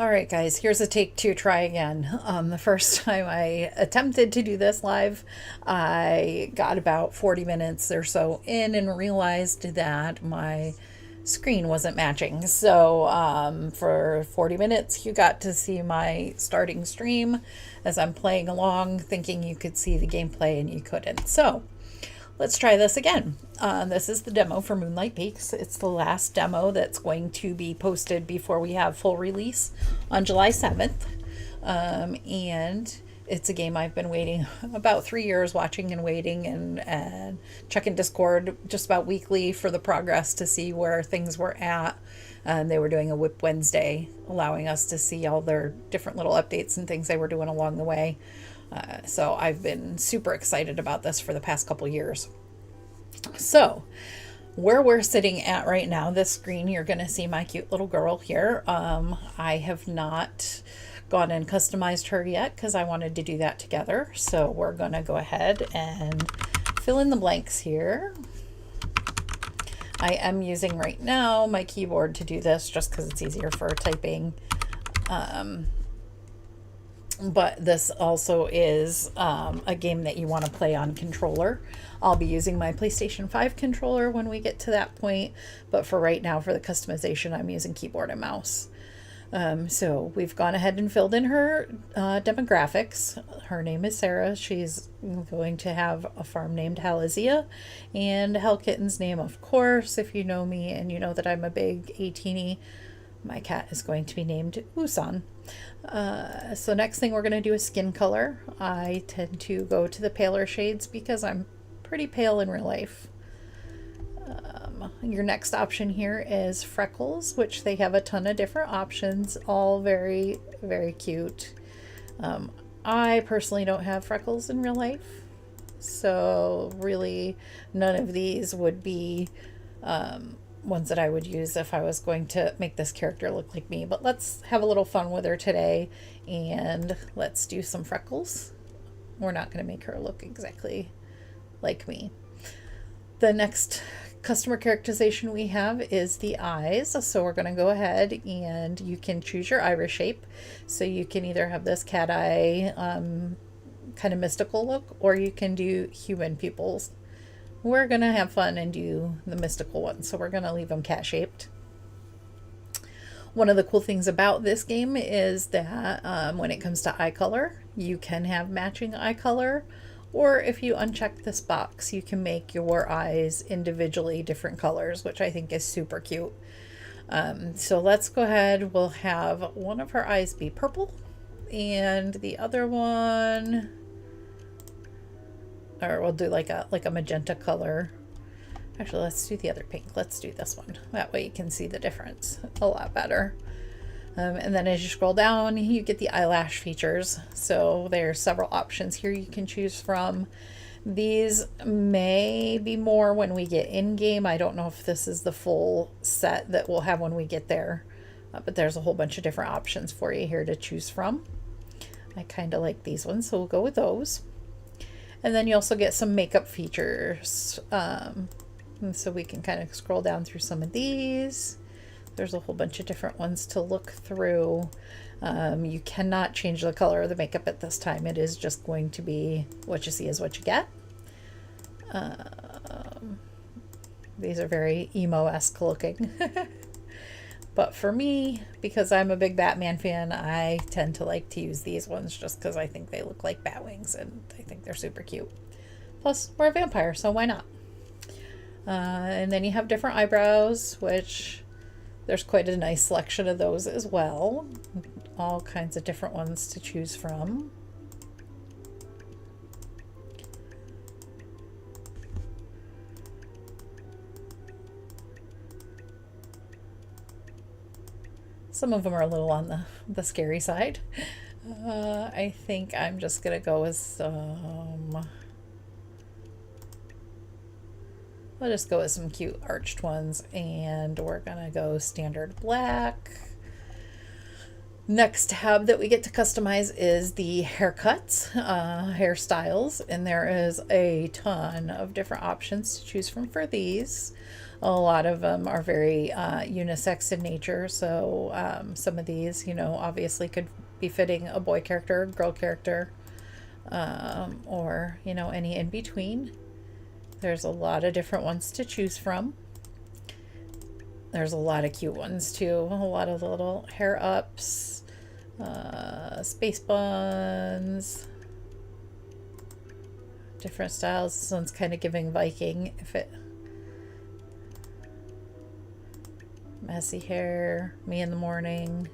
All right, guys, here's a take two, try again. The first time I attempted to do this live, I got about 40 minutes or so in and realized that my screen wasn't matching. So, for 40 minutes, you got to see my starting stream as I'm playing along, thinking you could see the gameplay and you couldn't. So, let's try this again. This is the demo for Moonlight Peaks. It's the last demo that's going to be posted before we have full release on July 7th. And it's a game I've been waiting about 3 years, watching and waiting and checking Discord just about weekly for the progress to see where things were at. They were doing a Whip Wednesday, allowing us to see all their different little updates and things they were doing along the way. So I've been super excited about this for the past couple years. So where we're sitting at right now, this screen, you're going to see my cute little girl here. I have not gone and customized her yet because I wanted to do that together. So we're going to go ahead and fill in the blanks here. I am using right now my keyboard to do this just because it's easier for typing. But this also is a game that you want to play on controller. I'll be using my PlayStation 5 controller when we get to that point, but for right now, for the customization, I'm using keyboard and mouse. So we've gone ahead and filled in her demographics. Her name is Sarah. She's going to have a farm named Halazia, and Hell Kitten's name, of course, if you know me and you know that I'm a big 18-y, my cat is going to be named Usan. So next thing we're going to do is skin color. I tend to go to the paler shades because I'm pretty pale in real life. Your next option here is freckles, which they have a ton of different options, all very, very cute. I personally don't have freckles in real life, so really none of these would be ones that I would use if I was going to make this character look like me. But let's have a little fun with her today and let's do some freckles. We're not going to make her look exactly like me. The next customer characterization we have is the eyes. So we're going to go ahead and you can choose your iris shape. So you can either have this cat eye kind of mystical look, or you can do human pupils. We're going to have fun and do the mystical ones, so we're going to leave them cat-shaped. One of the cool things about this game is that when it comes to eye color, you can have matching eye color, or if you uncheck this box, you can make your eyes individually different colors, which I think is super cute. So let's go ahead. We'll have one of her eyes be purple, and the other one... or we'll do like a magenta color. Actually, let's do the other pink. Let's do this one. That way you can see the difference a lot better. And then as you scroll down, you get the eyelash features. So there's several options here you can choose from. These may be more when we get in game. I don't know if this is the full set that we'll have when we get there. But there's a whole bunch of different options for you here to choose from. I kind of like these ones, so we'll go with those. And then you also get some makeup features. And so we can kind of scroll down through some of these. There's a whole bunch of different ones to look through. You cannot change the color of the makeup at this time. It is just going to be what you see is what you get. These are very emo-esque looking. But for me, because I'm a big Batman fan, I tend to like to use these ones just because I think they look like bat wings and I think they're super cute. Plus, we're a vampire, so why not? And then you have different eyebrows, which there's quite a nice selection of those as well. All kinds of different ones to choose from. Some of them are a little on the scary side. I think I'm just going to go with some... I'll just go with some cute arched ones, and we're going to go standard black. Next tab that we get to customize is the haircuts, hairstyles, and there is a ton of different options to choose from for these. A lot of them are very unisex in nature. So some of these, obviously could be fitting a boy character, girl character, or, any in between. There's a lot of different ones to choose from. There's a lot of cute ones too. A lot of little hair ups, space buns, different styles. This one's kind of giving Viking. Messy hair, me in the morning.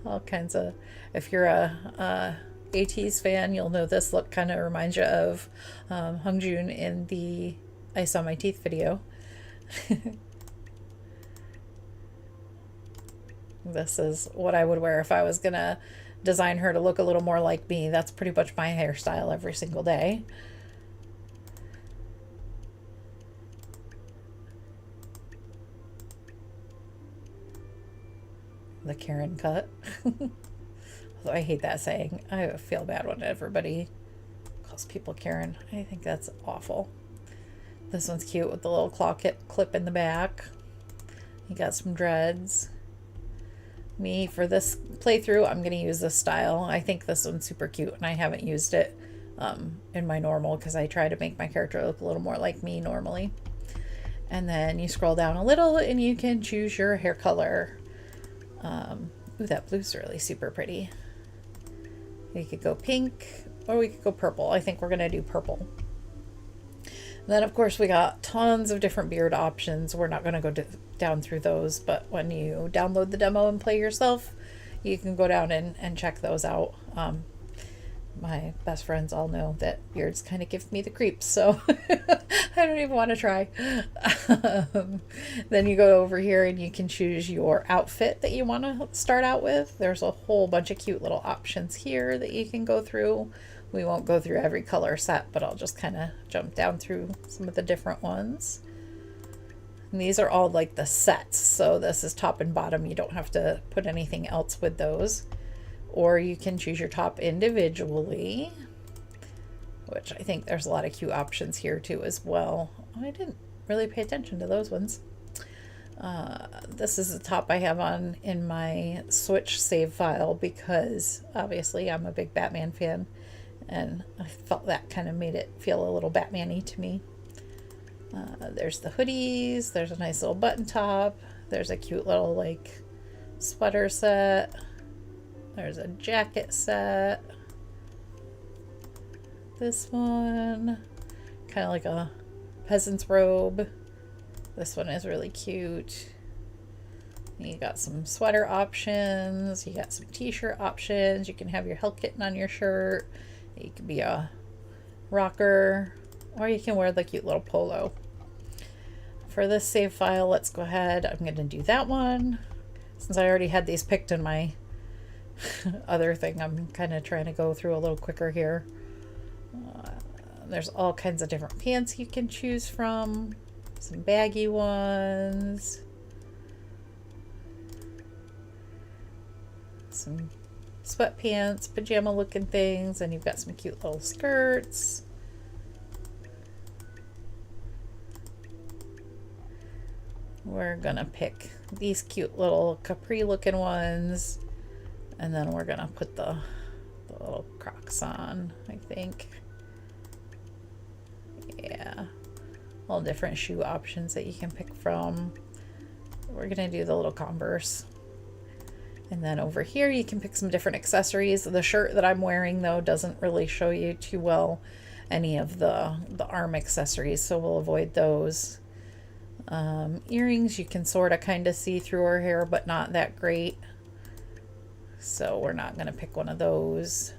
All kinds of. If you're a ATEEZ fan, you'll know this look kind of reminds you of Hongjoon in the I Saw My Teeth video. This is what I would wear if I was gonna design her to look a little more like me. That's pretty much my hairstyle every single day. The Karen cut. Although I hate that saying. I feel bad when everybody calls people Karen. I think that's awful. This one's cute with the little claw clip in the back. You got some dreads. Me, for this playthrough, I'm going to use this style. I think this one's super cute, and I haven't used it in my normal because I try to make my character look a little more like me normally. And then you scroll down a little and you can choose your hair color. Ooh, that blue's really super pretty. We could go pink or we could go purple. I think we're going to do purple. And then, of course, we got tons of different beard options. We're not going to go down through those, but when you download the demo and play yourself, you can go down and check those out. My best friends all know that beards kind of give me the creeps, so I don't even want to try. Then you go over here and you can choose your outfit that you want to start out with. There's a whole bunch of cute little options here that you can go through. We won't go through every color set, but I'll just kind of jump down through some of the different ones. And these are all like the sets, so this is top and bottom. You don't have to put anything else with those. Or you can choose your top individually, which I think there's a lot of cute options here too as well. I didn't really pay attention to those ones. This is the top I have on in my Switch save file because obviously I'm a big Batman fan. And I felt that kind of made it feel a little Batman-y to me. There's the hoodies. There's a nice little button top. There's a cute little like sweater set. There's a jacket set. This one, kind of like a peasant's robe. This one is really cute. You got some sweater options. You got some t-shirt options. You can have your Hell Kitten on your shirt. You could be a rocker, or you can wear the cute little polo. For this save file, let's go ahead. I'm going to do that one. Since I already had these picked in my other thing, I'm kind of trying to go through a little quicker here. There's all kinds of different pants you can choose from. Some baggy ones. Some sweatpants, pajama looking things, and you've got some cute little skirts. We're gonna pick these cute little capri looking ones, and then we're gonna put the little Crocs on, I think. Yeah, all different shoe options that you can pick from. We're gonna do the little Converse. And then over here you can pick some different accessories. The shirt that I'm wearing though doesn't really show you too well any of the arm accessories, so we'll avoid those. Earrings you can sort of kind of see through her hair, but not that great. So we're not going to pick one of those.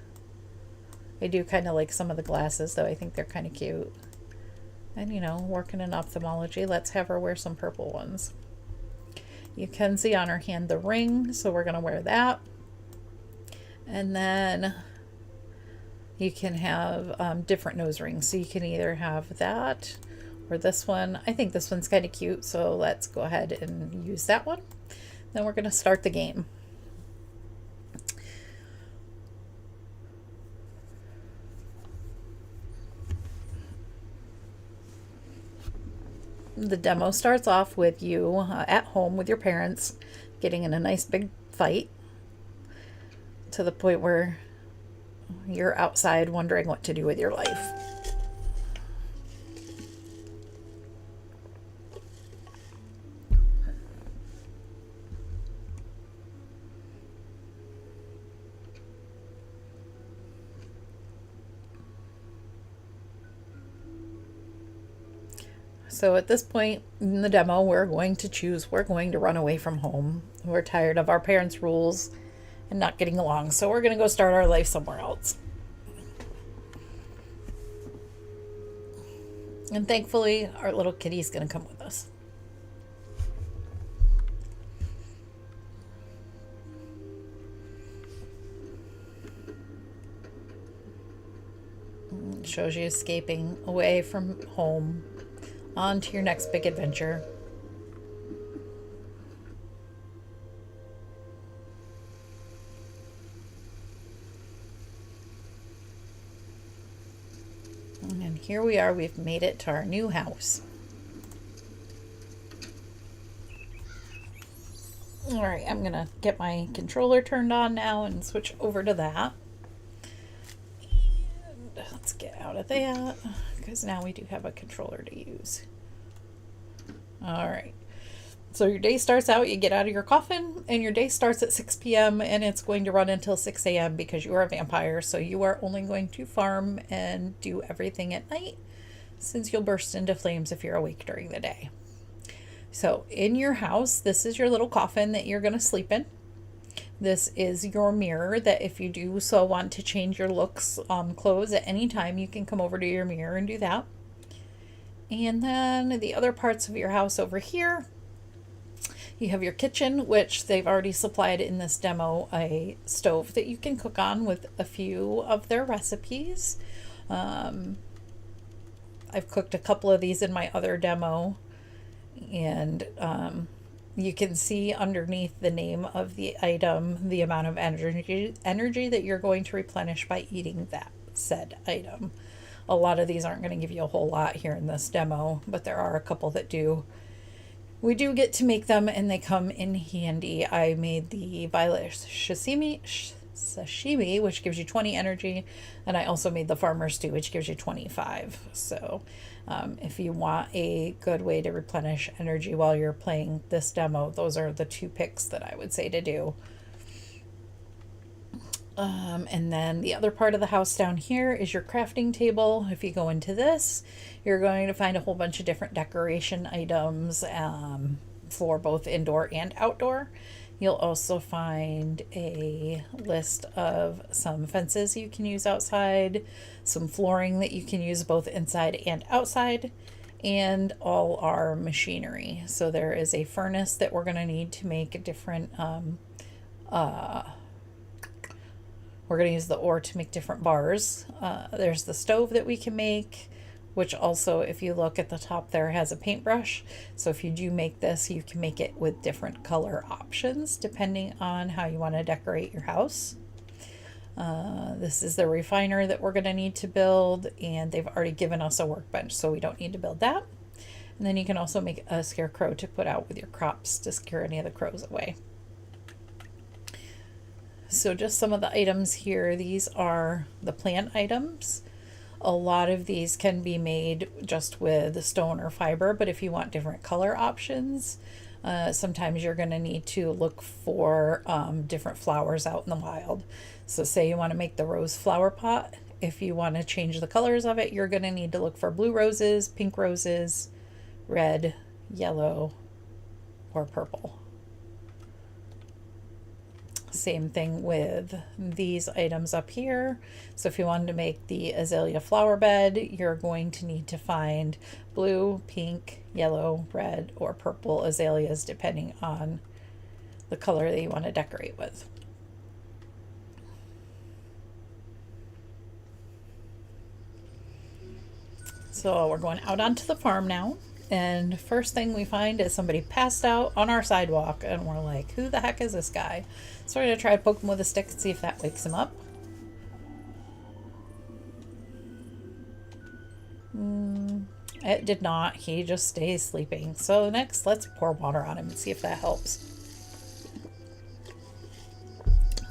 I do kind of like some of the glasses though. I think they're kind of cute. And you know, working in ophthalmology, let's have her wear some purple ones. You can see on her hand the ring, so we're going to wear that. And then you can have different nose rings. So you can either have that or this one. I think this one's kind of cute, so let's go ahead and use that one. Then we're going to start the game. The demo starts off with you at home with your parents getting in a nice big fight to the point where you're outside wondering what to do with your life. So at this point in the demo, we're going to run away from home. We're tired of our parents' rules and not getting along, so we're going to go start our life somewhere else. And thankfully, our little kitty's going to come with us. It shows you escaping away from home on to your next big adventure. And here we are, we've made it to our new house. All right, I'm gonna get my controller turned on now and switch over to that. And let's get out of that because now we do have a controller to use. All right. So your day starts out, you get out of your coffin, and your day starts at 6 p.m. and it's going to run until 6 a.m. because you are a vampire. So you are only going to farm and do everything at night, since you'll burst into flames if you're awake during the day. So in your house, this is your little coffin that you're going to sleep in. This is your mirror that if you do so want to change your looks, clothes at any time, you can come over to your mirror and do that. And then the other parts of your house over here, you have your kitchen, which they've already supplied in this demo a stove that you can cook on with a few of their recipes. I've cooked a couple of these in my other demo, and you can see underneath the name of the item the amount of energy that you're going to replenish by eating that said item. A lot of these aren't going to give you a whole lot here in this demo, but there are a couple that do. We do get to make them, and they come in handy. I made the violet sashimi, which gives you 20 energy, and I also made the farmer stew, which gives you 25. So if you want a good way to replenish energy while you're playing this demo, those are the two picks that I would say to do. And then the other part of the house down here is your crafting table. If you go into this, you're going to find a whole bunch of different decoration items for both indoor and outdoor. You'll also find a list of some fences you can use outside, some flooring that you can use both inside and outside, and all our machinery. So there is a furnace that we're going to need to make a different we're going to use the ore to make different bars. There's the stove that we can make, which also, if you look at the top there, has a paintbrush. So if you do make this, you can make it with different color options depending on how you want to decorate your house. This is the refiner that we're going to need to build, and they've already given us a workbench, so we don't need to build that. And then you can also make a scarecrow to put out with your crops to scare any of the crows away. So just some of the items here, these are the plant items. A lot of these can be made just with stone or fiber, but if you want different color options, sometimes you're going to need to look for different flowers out in the wild. So say you want to make the rose flower pot. If you want to change the colors of it, you're going to need to look for blue roses, pink roses, red, yellow, or purple. Same thing with these items up here. So if you wanted to make the azalea flower bed, you're going to need to find blue, pink, yellow, red, or purple azaleas depending on the color that you want to decorate with. So we're going out onto the farm now. And first thing we find is somebody passed out on our sidewalk, and we're like, who the heck is this guy? So we're going to try to poke him with a stick and see if that wakes him up. It did not. He just stays sleeping. So next, let's pour water on him and see if that helps.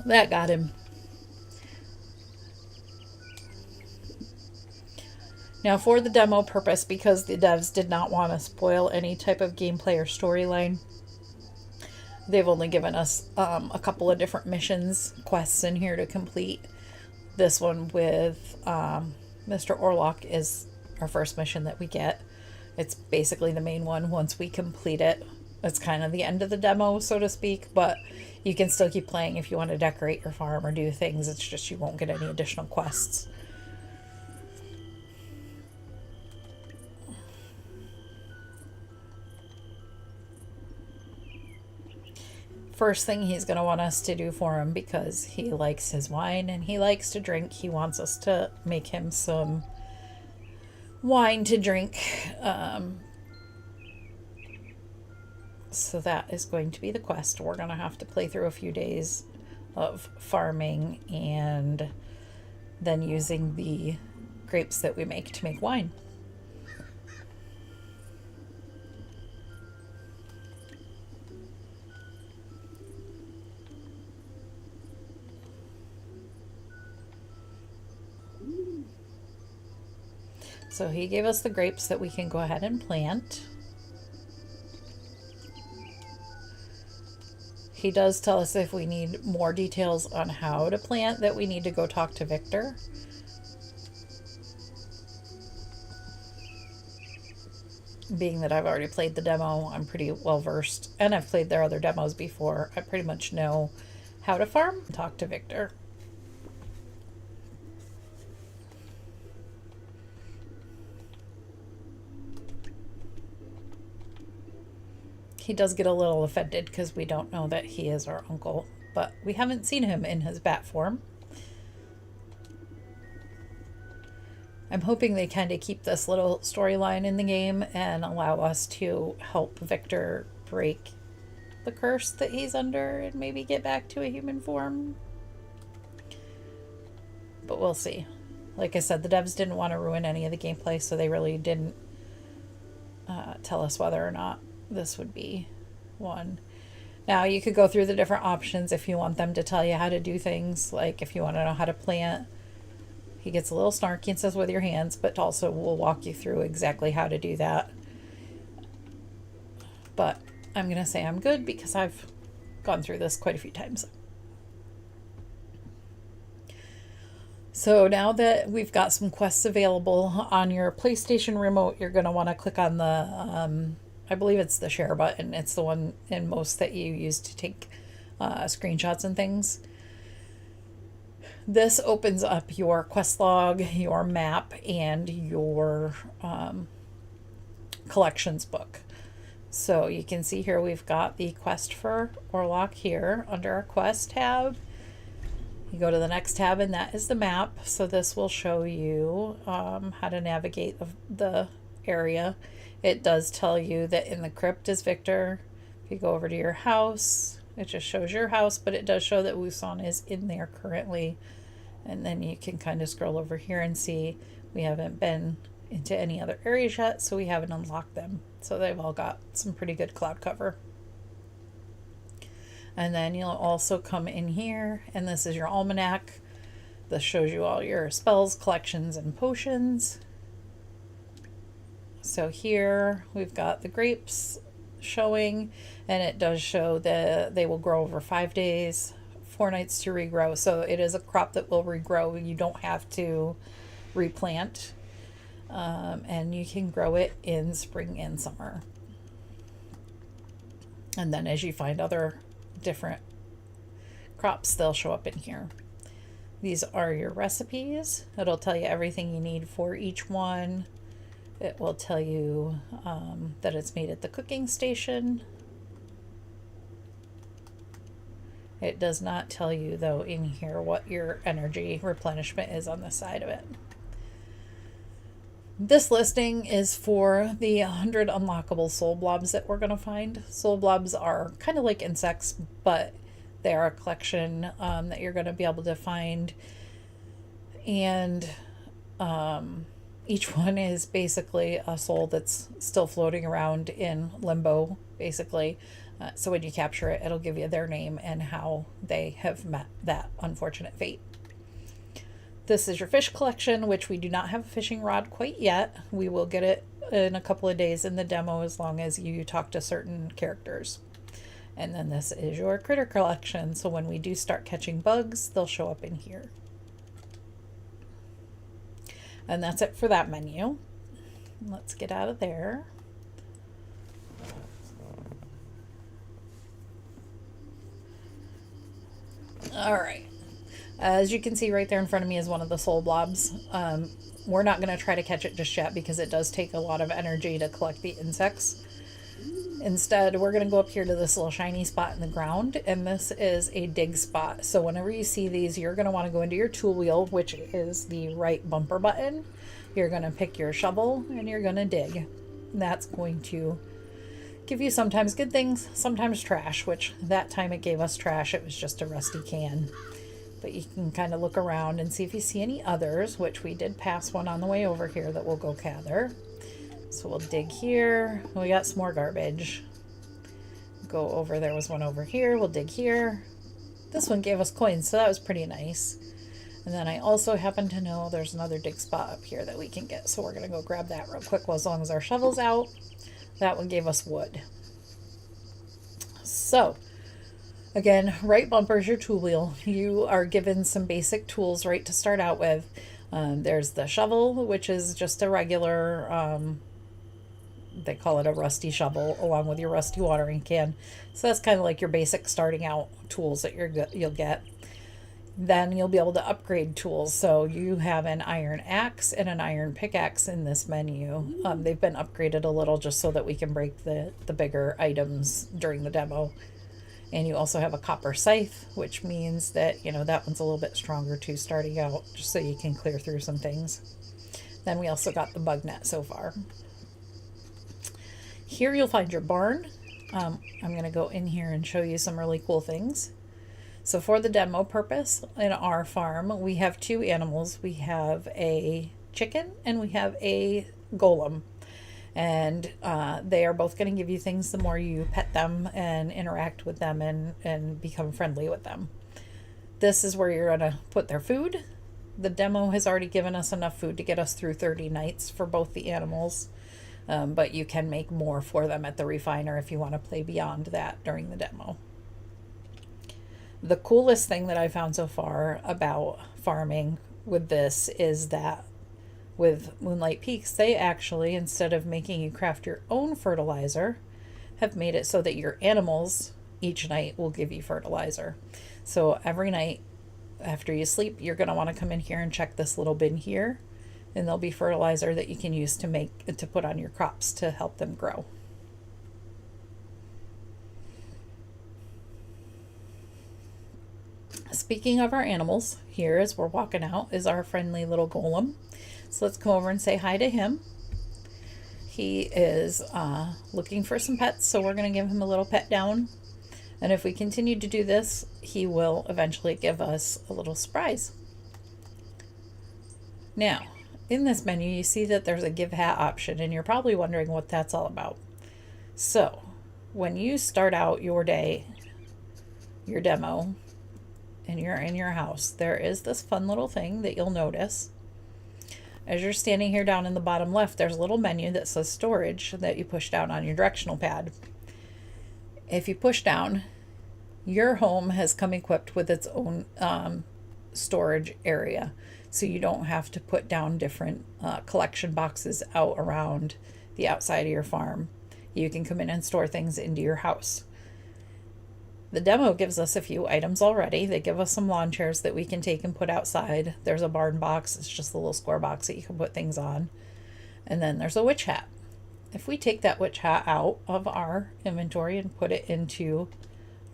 That got him. Now, for the demo purpose, because the devs did not want to spoil any type of gameplay or storyline, they've only given us a couple of different missions, quests in here to complete. This one with Mr. Orlock is our first mission that we get. It's basically the main one once we complete it. It's kind of the end of the demo, so to speak, but you can still keep playing if you want to decorate your farm or do things. It's just you won't get any additional quests. First thing he's going to want us to do for him, because he likes his wine and he likes to drink, he wants us to make him some wine to drink. So that is going to be the quest. We're going to have to play through a few days of farming and then using the grapes that we make to make wine. So he gave us the grapes that we can go ahead and plant. He does tell us if we need more details on how to plant that we need to go talk to Victor. Being that I've already played the demo, I'm pretty well versed, and I've played their other demos before. I pretty much know how to farm. Talk to Victor. He does get a little offended because we don't know that he is our uncle, but we haven't seen him in his bat form. I'm hoping they kind of keep this little storyline in the game and allow us to help Victor break the curse that he's under and maybe get back to a human form. But we'll see. Like I said, the devs didn't want to ruin any of the gameplay, so they really didn't tell us whether or not this would be one. Now you could go through the different options if you want them to tell you how to do things. Like if you want to know how to plant, he gets a little snarky and says with your hands, but also will walk you through exactly how to do that. But I'm going to say I'm good because I've gone through this quite a few times. So now that we've got some quests available on your PlayStation remote, you're going to want to click on the I believe it's the share button. It's the one in most that you use to take screenshots and things. This opens up your quest log, your map, and your collections book. So you can see here we've got the quest for Orlock here under our quest tab. You go to the next tab and that is the map. So this will show you how to navigate the area. It does tell you that in the crypt is Victor. If you go over to your house, it just shows your house, but it does show that Wusan is in there currently. And then you can kind of scroll over here and see we haven't been into any other areas yet, so we haven't unlocked them. So they've all got some pretty good cloud cover. And then you'll also come in here, and this is your almanac. This shows you all your spells, collections, and potions. So here we've got the grapes showing, and it does show that they will grow over 5 days, 4 nights to regrow. So it is a crop that will regrow. You don't have to replant, and you can grow it in spring and summer. And then as you find other different crops, they'll show up in here. These are your recipes. It'll tell you everything you need for each one. It will tell you that it's made at the cooking station. It does not tell you, though, in here what your energy replenishment is on the side of it. This listing is for the 100 unlockable soul blobs that we're going to find. Soul blobs are kind of like insects, but they are a collection that you're going to be able to find. And Each one is basically a soul that's still floating around in limbo, basically. So when you capture it, it'll give you their name and how they have met that unfortunate fate. This is your fish collection, which we do not have a fishing rod quite yet. We will get it in a couple of days in the demo as long as you talk to certain characters. And then this is your critter collection. So when we do start catching bugs, they'll show up in here. And that's it for that menu. Let's get out of there. All right. As you can see right there in front of me is one of the soul blobs. We're not going to try to catch it just yet because it does take a lot of energy to collect the insects. Instead, we're going to go up here to this little shiny spot in the ground, and this is a dig spot. So whenever you see these, you're going to want to go into your tool wheel, which is the right bumper button. You're going to pick your shovel, and you're going to dig. That's going to give you sometimes good things, sometimes trash, which that time it gave us trash. It was just a rusty can. But you can kind of look around and see if you see any others, which we did pass one on the way over here that we'll go gather. So we'll dig here. We got some more garbage. Go over, there was one over here. We'll dig here. This one gave us coins, so that was pretty nice. And then I also happen to know there's another dig spot up here that we can get. So we're going to go grab that real quick as long as our shovel's out. That one gave us wood. So, again, right bumper is your tool wheel. You are given some basic tools right to start out with. There's the shovel, which is just a regular, they call it a rusty shovel, along with your rusty watering can. So that's kind of like your basic starting out tools that you'll get. Then you'll be able to upgrade tools. So you have an iron axe and an iron pickaxe in this menu. They've been upgraded a little just so that we can break the bigger items during the demo. And you also have a copper scythe, which means that, that one's a little bit stronger too starting out, just so you can clear through some things. Then we also got the bug net so far. Here you'll find your barn. I'm going to go in here and show you some really cool things. So for the demo purpose, in our farm, we have two animals. We have a chicken and we have a golem. And they are both going to give you things the more you pet them and interact with them and become friendly with them. This is where you're going to put their food. The demo has already given us enough food to get us through 30 nights for both the animals. But you can make more for them at the refiner if you want to play beyond that during the demo. The coolest thing that I found so far about farming with this is that with Moonlight Peaks, they actually, instead of making you craft your own fertilizer, have made it so that your animals each night will give you fertilizer. So every night after you sleep, you're going to want to come in here and check this little bin here, and there'll be fertilizer that you can use to put on your crops to help them grow. Speaking of our animals, here as we're walking out is our friendly little golem. So let's come over and say hi to him. He is looking for some pets, so we're going to give him a little pet down. And if we continue to do this, he will eventually give us a little surprise. Now, in this menu, you see that there's a give hat option, and you're probably wondering what that's all about. So, when you start out your day, your demo, and you're in your house, there is this fun little thing that you'll notice. As you're standing here down in the bottom left, there's a little menu that says storage that you push down on your directional pad. If you push down, your home has come equipped with its own storage area. So you don't have to put down different collection boxes out around the outside of your farm. You can come in and store things into your house. The demo gives us a few items already. They give us some lawn chairs that we can take and put outside. There's a barn box. It's just a little square box that you can put things on. And then there's a witch hat. If we take that witch hat out of our inventory and put it into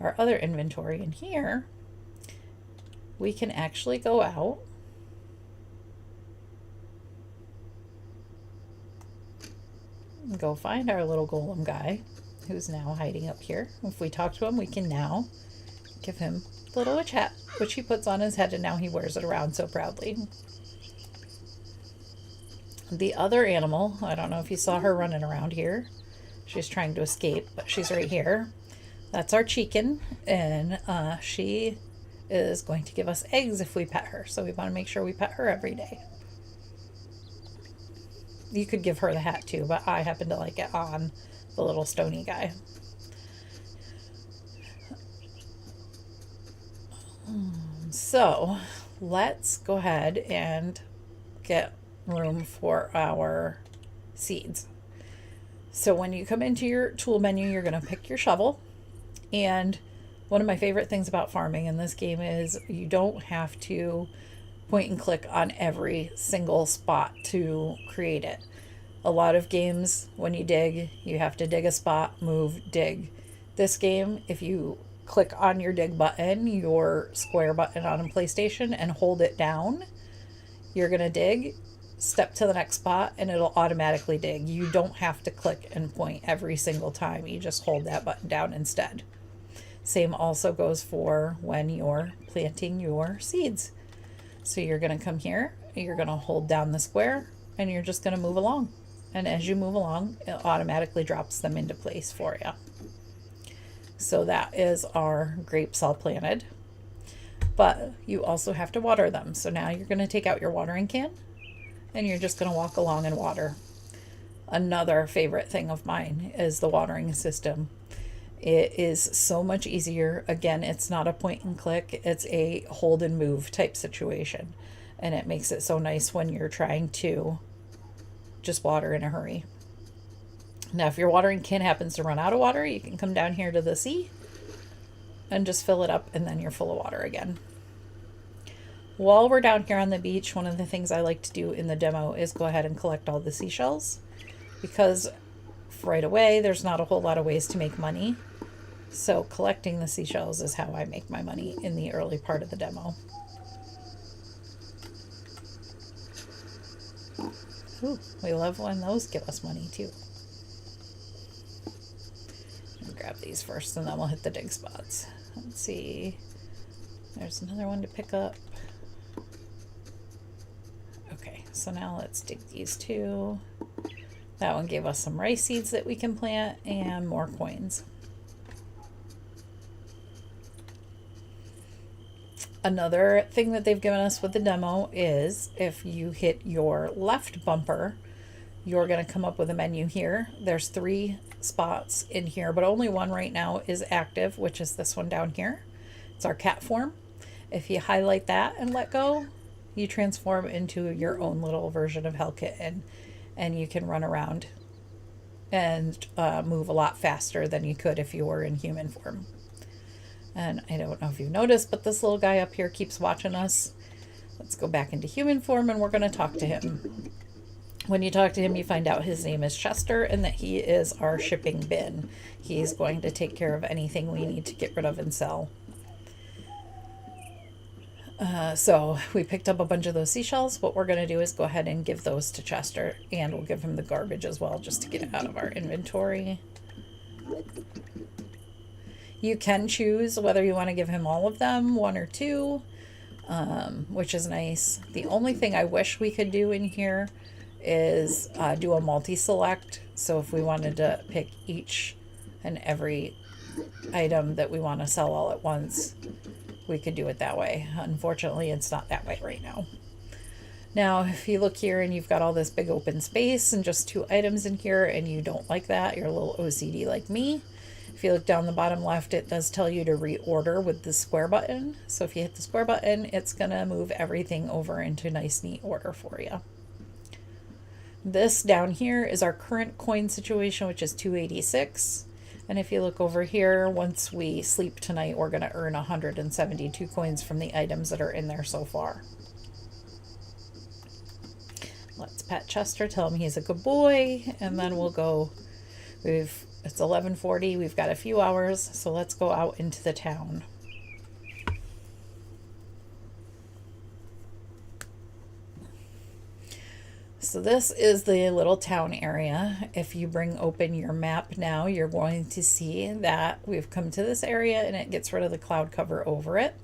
our other inventory in here, we can actually go out and go find our little golem guy, who's now hiding up here. If we talk to him, we can now give him the little witch hat, which he puts on his head, and now he wears it around so proudly. The other animal, I don't know if you saw her running around here. She's trying to escape, but she's right here. That's our chicken, and she is going to give us eggs if we pet her. So we want to make sure we pet her every day. You could give her the hat too, but I happen to like it on the little stony guy. So let's go ahead and get room for our seeds. So when you come into your tool menu, you're going to pick your shovel. And one of my favorite things about farming in this game is you don't have to point and click on every single spot to create it. A lot of games, when you dig, you have to dig a spot, move, dig. This game, if you click on your dig button, your square button on a PlayStation, and hold it down, you're going to dig, step to the next spot, and it'll automatically dig. You don't have to click and point every single time. You just hold that button down instead. Same also goes for when you're planting your seeds. So you're going to come here, you're going to hold down the square, and you're just going to move along. And as you move along, it automatically drops them into place for you. So that is our grapes all planted. But you also have to water them. So now you're going to take out your watering can, and you're just going to walk along and water. Another favorite thing of mine is the watering system. It is so much easier. Again, it's not a point and click, it's a hold and move type situation. And it makes it so nice when you're trying to just water in a hurry. Now, if your watering can happens to run out of water, you can come down here to the sea and just fill it up, and then you're full of water again. While we're down here on the beach, one of the things I like to do in the demo is go ahead and collect all the seashells, because right away there's not a whole lot of ways to make money. So collecting the seashells is how I make my money in the early part of the demo. Ooh, we love when those give us money too. I'll grab these first and then we'll hit the dig spots. Let's see. There's another one to pick up. Okay, so now let's dig these two. That one gave us some rice seeds that we can plant and more coins. Another thing that they've given us with the demo is if you hit your left bumper, you're going to come up with a menu here. There's 3 spots in here, but only one right now is active, which is this one down here. It's our cat form. If you highlight that and let go, you transform into your own little version of Hellkit, and you can run around and move a lot faster than you could if you were in human form. And I don't know if you've noticed, but this little guy up here keeps watching us. Let's go back into human form and we're going to talk to him. When you talk to him, you find out his name is Chester and that he is our shipping bin. He's going to take care of anything we need to get rid of and sell. So we picked up a bunch of those seashells. What we're going to do is go ahead and give those to Chester, and we'll give him the garbage as well just to get it out of our inventory. You can choose whether you want to give him all of them, 1 or 2, which is nice. The only thing I wish we could do in here is do a multi-select. So if we wanted to pick each and every item that we want to sell all at once, we could do it that way. Unfortunately, it's not that way right now. Now, if you look here and you've got all this big open space and just 2 items in here and you don't like that, you're a little OCD like me. If you look down the bottom left, it does tell you to reorder with the square button. So if you hit the square button, it's going to move everything over into nice, neat order for you. This down here is our current coin situation, which is 286. And if you look over here, once we sleep tonight, we're going to earn 172 coins from the items that are in there so far. Let's pet Chester, tell him he's a good boy, and then we'll go. It's 11:40, we've got a few hours, so let's go out into the town. So this is the little town area. If you open your map now, you're going to see that we've come to this area and it gets rid of the cloud cover over it.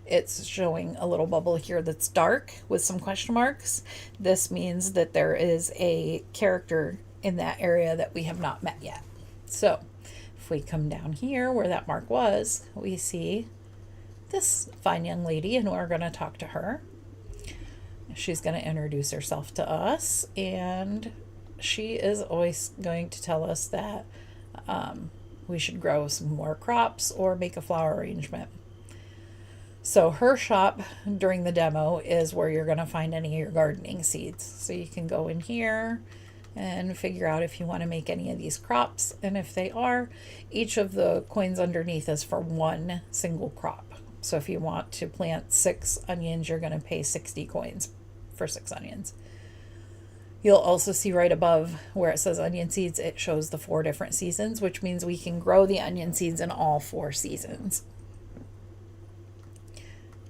It's showing a little bubble here that's dark with some question marks. This means that there is a character in that area that we have not met yet. So if we come down here where that mark was, we see this fine young lady, and we're going to talk to her. She's going to introduce herself to us, and she is always going to tell us that we should grow some more crops or make a flower arrangement. So her shop during the demo is where you're going to find any of your gardening seeds. So you can go in here and figure out if you want to make any of these crops. And if they are, each of the coins underneath is for one single crop. So if you want to plant 6 onions, you're going to pay 60 coins for 6 onions. You'll also see right above where it says onion seeds, it shows the 4 different seasons, which means we can grow the onion seeds in all 4 seasons.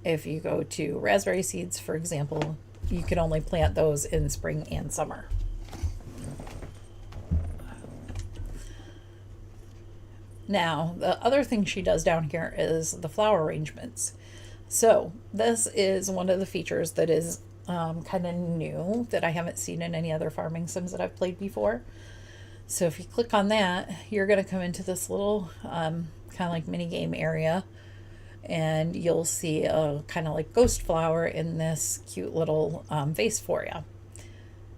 If you go to raspberry seeds, for example, you can only plant those in spring and summer. Now, the other thing she does down here is the flower arrangements. So this is one of the features that is kind of new that I haven't seen in any other farming sims that I've played before. So if you click on that, you're going to come into this little kind of like mini game area, and you'll see a kind of like ghost flower in this cute little vase for you.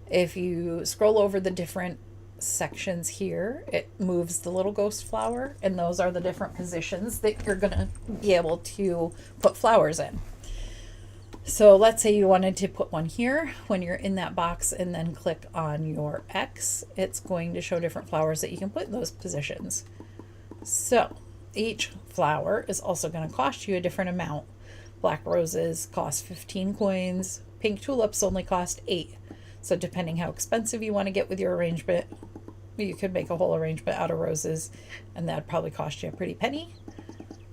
If you scroll over the different sections here, it moves the little ghost flower, and those are the different positions that you're going to be able to put flowers in. So let's say you wanted to put one here. When you're in that box and then click on your X, it's going to show different flowers that you can put in those positions. So each flower is also going to cost you a different amount. Black roses cost 15 coins. Pink tulips only cost 8. So depending how expensive you want to get with your arrangement, you could make a whole arrangement out of roses, and that'd probably cost you a pretty penny.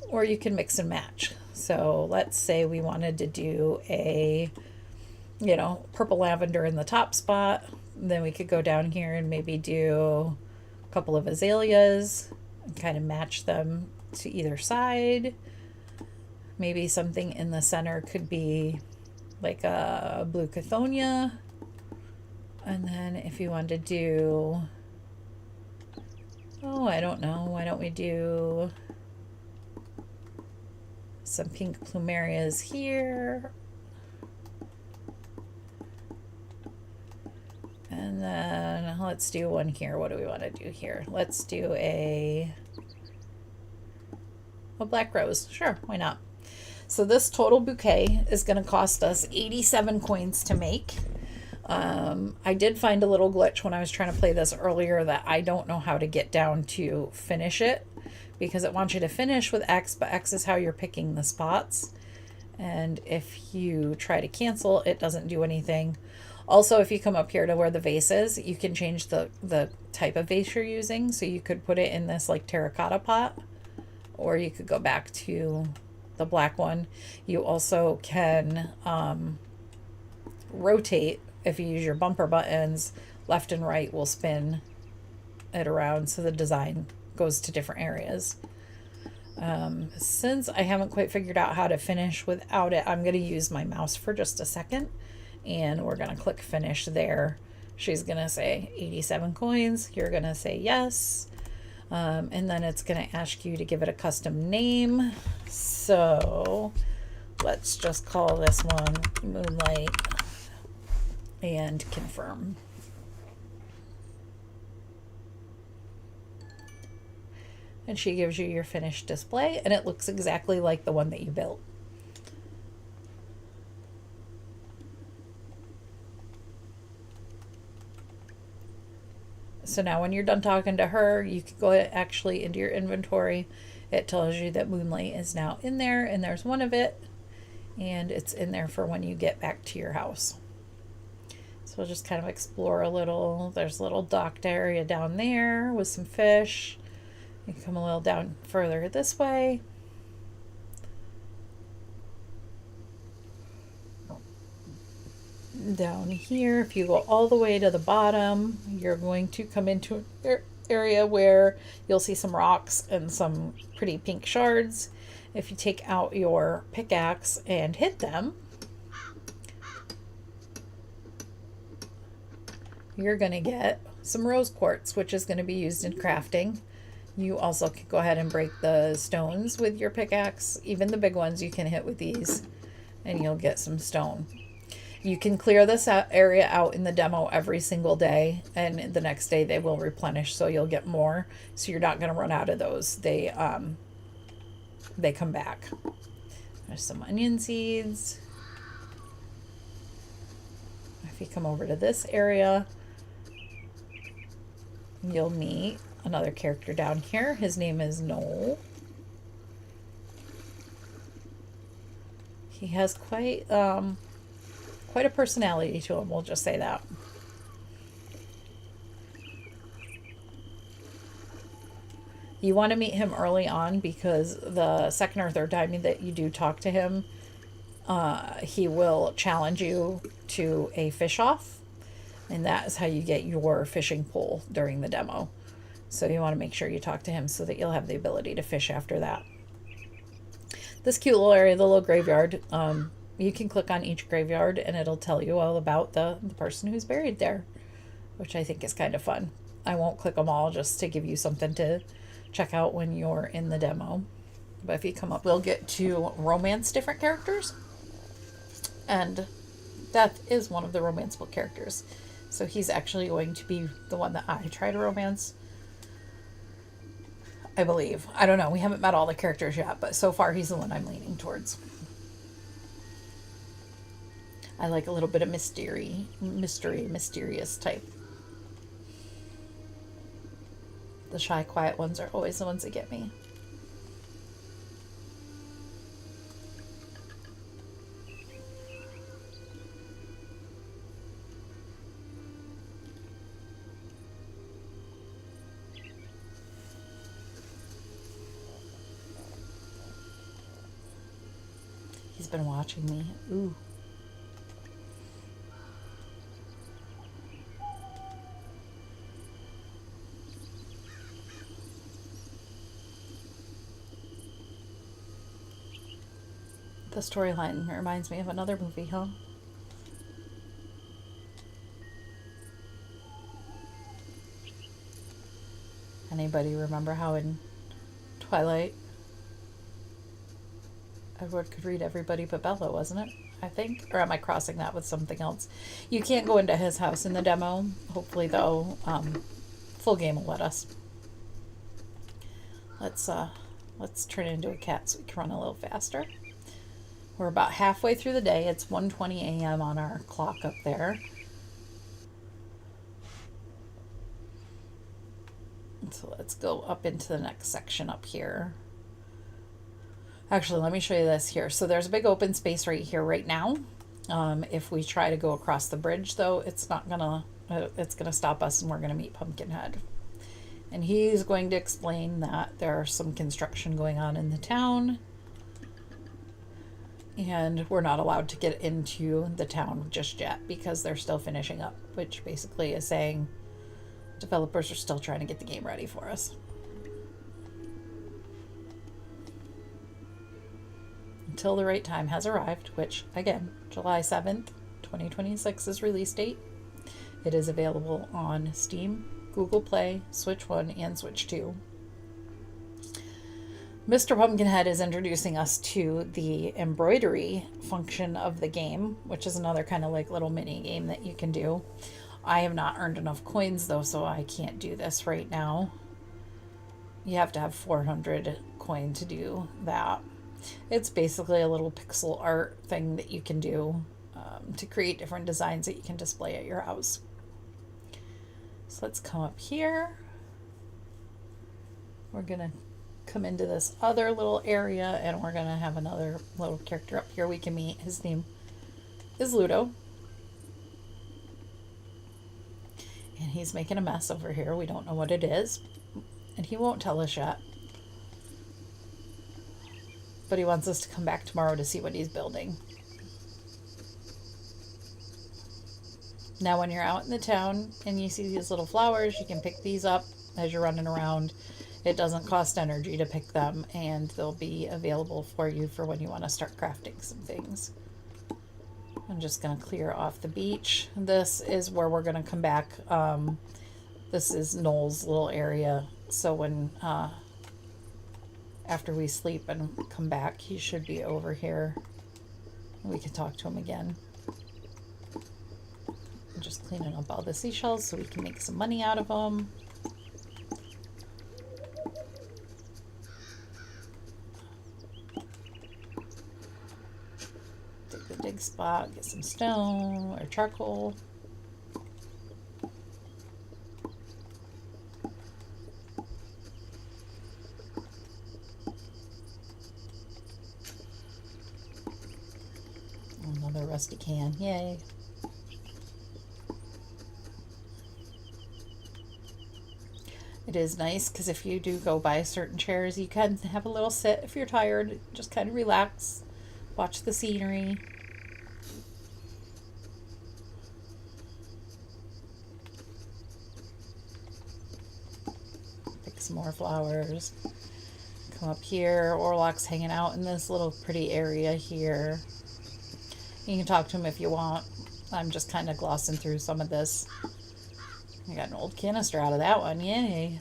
Or you can mix and match. So let's say we wanted to do a, purple lavender in the top spot. Then we could go down here and maybe do a couple of azaleas and kind of match them to either side. Maybe something in the center could be like a blue Cathonia. And then if you want to do, I don't know, why don't we do some pink plumerias here. And then let's do one here. What do we want to do here? Let's do a black rose. Sure, why not? So this total bouquet is going to cost us 87 coins to make. I did find a little glitch when I was trying to play this earlier that I don't know how to get down to finish it, because it wants you to finish with X, but X is how you're picking the spots. And if you try to cancel, it doesn't do anything. Also, if you come up here to where the vase is, you can change the type of vase you're using. So you could put it in this like terracotta pot, or you could go back to the black one. You also can rotate. If you use your bumper buttons, left and right will spin it around so the design goes to different areas. Since I haven't quite figured out how to finish without it, I'm going to use my mouse for just a second, and we're going to click finish there. She's going to say 87 coins. You're going to say yes. And then it's going to ask you to give it a custom name. So let's just call this one Moonlight and confirm. And she gives you your finished display, and it looks exactly like the one that you built. So now when you're done talking to her, you can go actually into your inventory. It tells you that Moonlight is now in there, and there's one of it, and it's in there for when you get back to your house. So we'll just kind of explore a little. There's a little docked area down there with some fish. You can come a little down further this way. Down here, if you go all the way to the bottom, you're going to come into an area where you'll see some rocks and some pretty pink shards. If you take out your pickaxe and hit them, you're going to get some rose quartz, which is going to be used in crafting. You also can go ahead and break the stones with your pickaxe. Even the big ones you can hit with these, and you'll get some stone. You can clear this area out in the demo every single day, and the next day they will replenish, so you'll get more. So you're not going to run out of those. They come back. There's some onion seeds. If you come over to this area, you'll meet another character down here. His name is Noel. He has quite a personality to him, we'll just say that. You want to meet him early on, because the second or third time that you do talk to him, he will challenge you to a fish off, and that is how you get your fishing pole during the demo. So you want to make sure you talk to him so that you'll have the ability to fish after that. This cute little area, the little graveyard, you can click on each graveyard and it'll tell you all about the person who's buried there, which I think is kind of fun. I won't click them all just to give you something to check out when you're in the demo. But if you come up, we'll get to romance different characters. And Death is one of the romanceable characters. So he's actually going to be the one that I try to romance, I believe. I don't know. We haven't met all the characters yet, but so far he's the one I'm leaning towards. I like a little bit of mysterious type. The shy, quiet ones are always the ones that get me. He's been watching me. Ooh. The storyline reminds me of another movie, huh? Anybody remember how in Twilight Edward could read everybody but Bella, wasn't it? I think. Or am I crossing that with something else? You can't go into his house in the demo. Hopefully, though, full game will let us. Let's turn it into a cat so we can run a little faster. We're about halfway through the day. It's 1:20 a.m. on our clock up there. So let's go up into the next section up here. Actually, let me show you this here. So there's a big open space right here right now. If we try to go across the bridge, though, it's gonna stop us, and we're gonna meet Pumpkinhead. And he's going to explain that there's some construction going on in the town, and we're not allowed to get into the town just yet because they're still finishing up, which basically is saying developers are still trying to get the game ready for us. Until the right time has arrived, which, again, July 7th, 2026 is release date. It is available on Steam, Google Play, Switch 1, and Switch 2. Mr. Pumpkinhead is introducing us to the embroidery function of the game, which is another kind of like little mini game that you can do. I have not earned enough coins, though, so I can't do this right now. You have to have 400 coin to do that. It's basically a little pixel art thing that you can do to create different designs that you can display at your house. So let's come up here. We're going to come into this other little area, and we're going to have another little character up here we can meet. His name is Ludo. And he's making a mess over here. We don't know what it is, and he won't tell us yet. But he wants us to come back tomorrow to see what he's building. Now, when you're out in the town and you see these little flowers, you can pick these up as you're running around, It doesn't cost energy to pick them, and they'll be available for you for when you want to start crafting some things. I'm just going to clear off the beach. This is where we're going to come back. This is Noel's little area. So when after we sleep and come back, he should be over here. We can talk to him again. I'm just cleaning up all the seashells so we can make some money out of them. Take the dig spot, get some stone or charcoal. Another rusty can, yay. It is nice because if you do go buy certain chairs, you can have a little sit if you're tired. Just kind of relax, watch the scenery. Pick some more flowers. Come up here. Orlok's hanging out in this little pretty area here. You can talk to him if you want. I'm just kind of glossing through some of this. I got an old canister out of that one. Yay.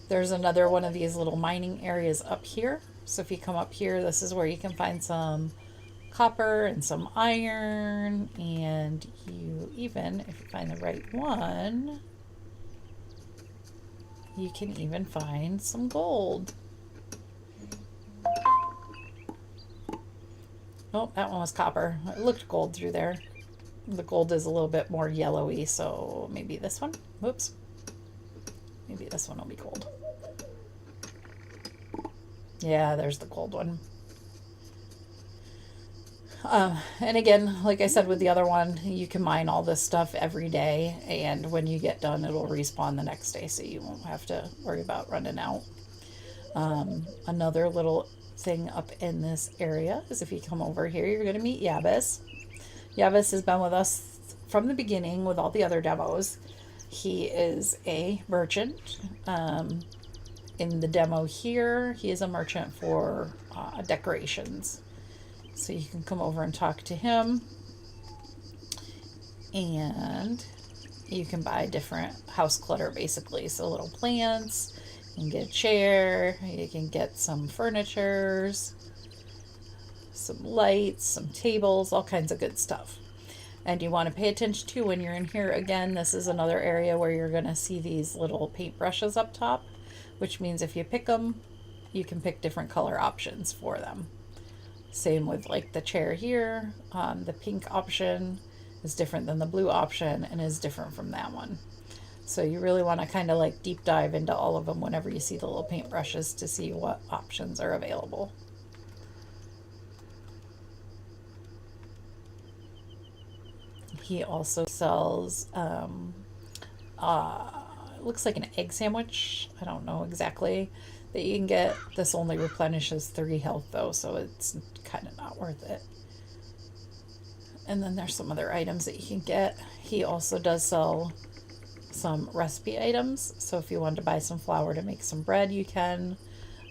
There's another one of these little mining areas up here. So if you come up here, this is where you can find some copper and some iron. And you even, if you find the right one, you can even find some gold. Oh, that one was copper. It looked gold through there. The gold is a little bit more yellowy, so maybe this one. Whoops. Maybe this one will be gold. Yeah, there's the gold one. And again, like I said with the other one, you can mine all this stuff every day, and when you get done, it'll respawn the next day, so you won't have to worry about running out. Another little thing up in this area is if you come over here, you're going to meet Yavis. Yavis has been with us from the beginning with all the other demos. He is a merchant. In the demo here, he is a merchant for decorations. So you can come over and talk to him. And you can buy different house clutter basically. So little plants, you can get a chair, you can get some furnitures, some lights, some tables, all kinds of good stuff. And you want to pay attention to when you're in here. Again, this is another area where you're going to see these little paintbrushes up top, which means if you pick them, you can pick different color options for them. Same with like the chair here. The pink option is different than the blue option and is different from that one. So you really want to kind of like deep dive into all of them whenever you see the little paintbrushes to see what options are available. He also sells, it looks like an egg sandwich. I don't know exactly that you can get. This only replenishes 3 health though, so it's kind of not worth it. And then there's some other items that you can get. He also does sell some recipe items. So if you want to buy some flour to make some bread, you can.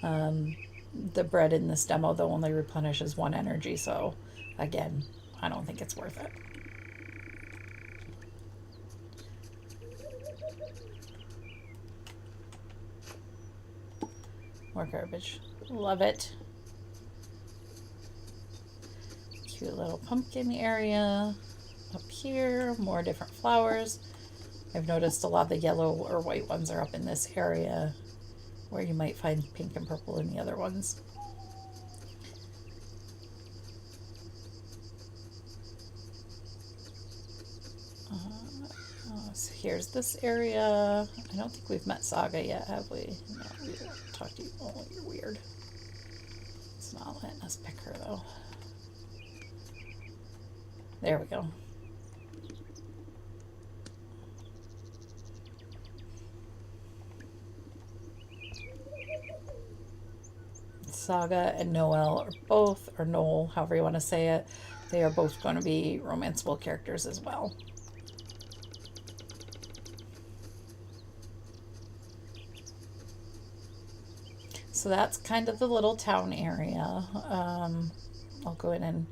The bread in this demo though only replenishes 1 energy, so again, I don't think it's worth it. More garbage. Love it. Cute little pumpkin area. Up here, more different flowers. I've noticed a lot of the yellow or white ones are up in this area where you might find pink and purple in the other ones. So here's this area. I don't think we've met Saga yet, have we? No, we won't talk to you. Oh, you're weird. It's not letting us pick her, though. There we go. Saga and Noel are both, or Noel, however you want to say it, they are both going to be romanceable characters as well. So that's kind of the little town area. I'll go in and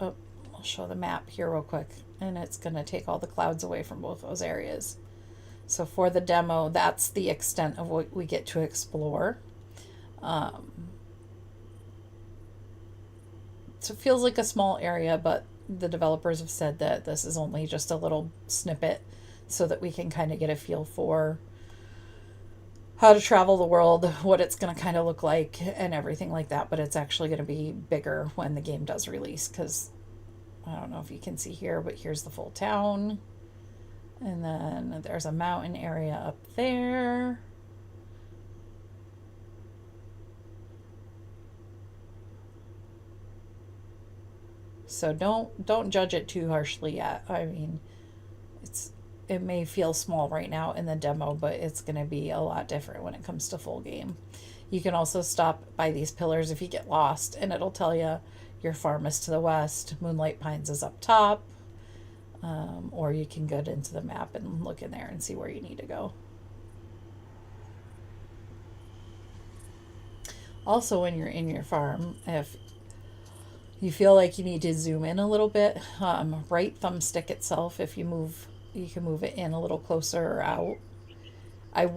I'll show the map here real quick, and it's going to take all the clouds away from both those areas. So for the demo, that's the extent of what we get to explore. So it feels like a small area, but the developers have said that this is only just a little snippet so that we can kind of get a feel for how to travel the world, what it's going to kind of look like, and everything like that. But it's actually going to be bigger when the game does release, because I don't know if you can see here, but here's the full town. And then there's a mountain area up there. So don't judge it too harshly yet. I mean, it may feel small right now in the demo, but it's going to be a lot different when it comes to full game. You can also stop by these pillars if you get lost, and it'll tell you your farm is to the west, Moonlight Pines is up top, or you can go into the map and look in there and see where you need to go. Also, when you're in your farm, if you feel like you need to zoom in a little bit, right thumbstick itself, if you move, you can move it in a little closer or out. I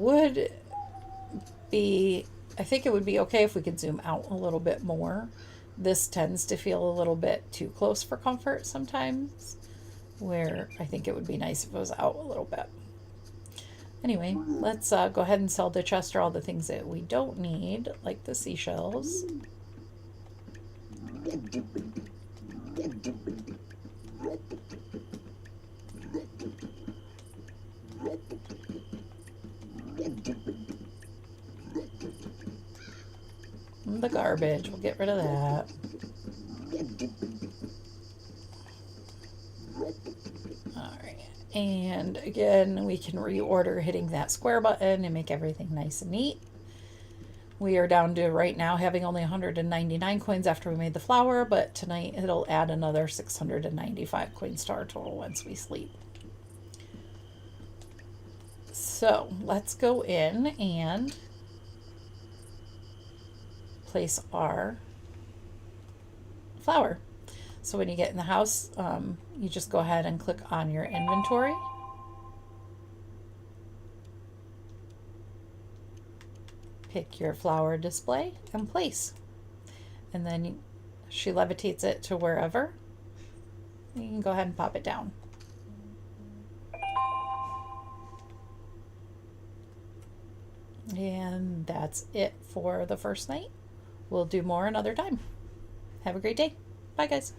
think it would be okay if we could zoom out a little bit more. This tends to feel a little bit too close for comfort sometimes, where I think it would be nice if it was out a little bit. Anyway, let's go ahead and sell to Chester all the things that we don't need, like the seashells. The garbage, we'll get rid of that. Alright, and again, we can reorder hitting that square button and make everything nice and neat. We are down to right now having only 199 coins after we made the flower, but tonight it'll add another 695 coins to our total once we sleep. So let's go in and place our flower. So when you get in the house, you just go ahead and click on your inventory. Pick your flower display and place. And then she levitates it to wherever. You can go ahead and pop it down. And that's it for the first night. We'll do more another time. Have a great day. Bye, guys.